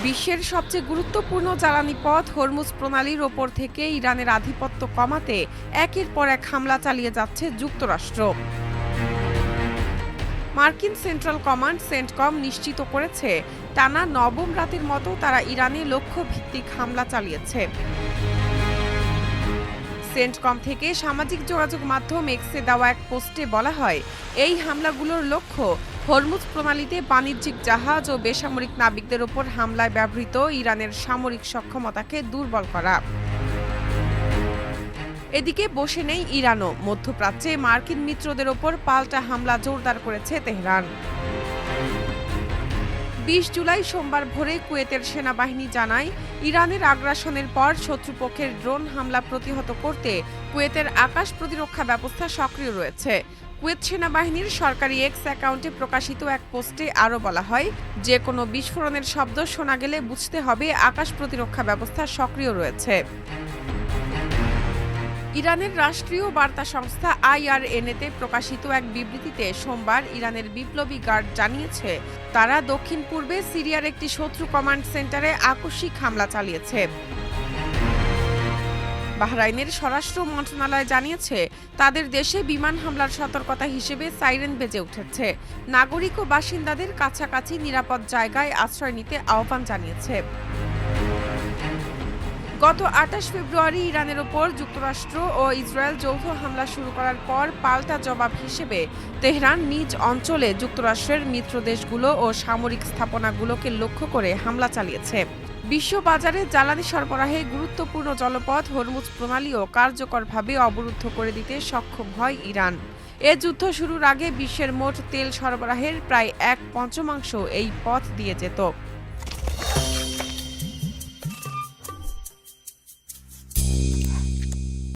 বিশ্বের সবচেয়ে গুরুত্বপূর্ণ জ্বালানি পথ হরমুজ প্রণালীর ওপর থেকে ইরানের আধিপত্য কমাতে একের পর এক হামলা চালিয়ে যাচ্ছে যুক্তরাষ্ট্র। মার্কিন সেন্ট্রাল কমান্ড সেন্টকম নিশ্চিত করেছে, টানা নবম রাতের মতো তারা ইরানে লক্ষ্য ভিত্তিক হামলা চালিয়েছে। সেন্টকম থেকে সামাজিক যোগাযোগ মাধ্যম এক্সে দেওয়া এক পোস্টে বলা হয়, এই হামলাগুলোর লক্ষ্য হরমুজ প্রণালীতে বাণিজ্যিক জাহাজ ও বেসামরিক নাবিকদের ওপর হামলায় ব্যবহৃত ইরানের সামরিক সক্ষমতাকে দুর্বল করা। এদিকে বসে নেই ইরানও। মধ্যপ্রাচ্যে মার্কিন মিত্রদের ওপর পাল্টা হামলা জোরদার করেছে তেহরান। ২০ জুলাই সোমবার ভোরে কুয়েতের সেনাবাহিনী জানায়, ইরানের আগ্রাসনের পর শত্রুপক্ষের ড্রোন হামলা প্রতিহত করতে কুয়েতের আকাশ প্রতিরক্ষা ব্যবস্থা সক্রিয় রয়েছে। কুয়েত সেনাবাহিনীর সরকারি এক্স অ্যাকাউন্টে প্রকাশিত এক পোস্টে আরও বলা হয়, যে কোনো বিস্ফোরণের শব্দ শোনা গেলে বুঝতে হবে আকাশ প্রতিরক্ষা ব্যবস্থা সক্রিয় রয়েছে। ইরানের রাষ্ট্রীয় বার্তা সংস্থা IRNA-তে প্রকাশিত এক বিবৃতিতে সোমবার ইরানের বিপ্লবী গার্ড জানিয়েছে, তারা দক্ষিণ পূর্বে সিরিয়ার একটি শত্রু কমান্ড সেন্টারে আকস্মিক হামলা চালিয়েছে। বাহরাইনের স্বরাষ্ট্র মন্ত্রণালয় জানিয়েছে, তাদের দেশে বিমান হামলার সতর্কতা হিসেবে সাইরেন বেজে উঠেছে। নাগরিক ও বাসিন্দাদের কাছাকাছি নিরাপদ জায়গায় আশ্রয় নিতে আহ্বান জানিয়েছে। গত ২৮ ফেব্রুয়ারি ইরানের ওপর যুক্তরাষ্ট্র ও ইসরায়েল যৌথ হামলা শুরু করার পর পাল্টা জবাব হিসেবে তেহরান নিজ অঞ্চলে যুক্তরাষ্ট্রের মিত্রদেশগুলো ও সামরিক স্থাপনাগুলোকে লক্ষ্য করে হামলা চালিয়েছে। বিশ্ববাজারে জ্বালানি সরবরাহে গুরুত্বপূর্ণ জলপথ হরমুজ প্রণালীও কার্যকরভাবে অবরুদ্ধ করে দিতে সক্ষম হয় ইরান। এ যুদ্ধ শুরুর আগে বিশ্বের মোট তেল সরবরাহের প্রায় ১/৫ এই পথ দিয়ে যেত।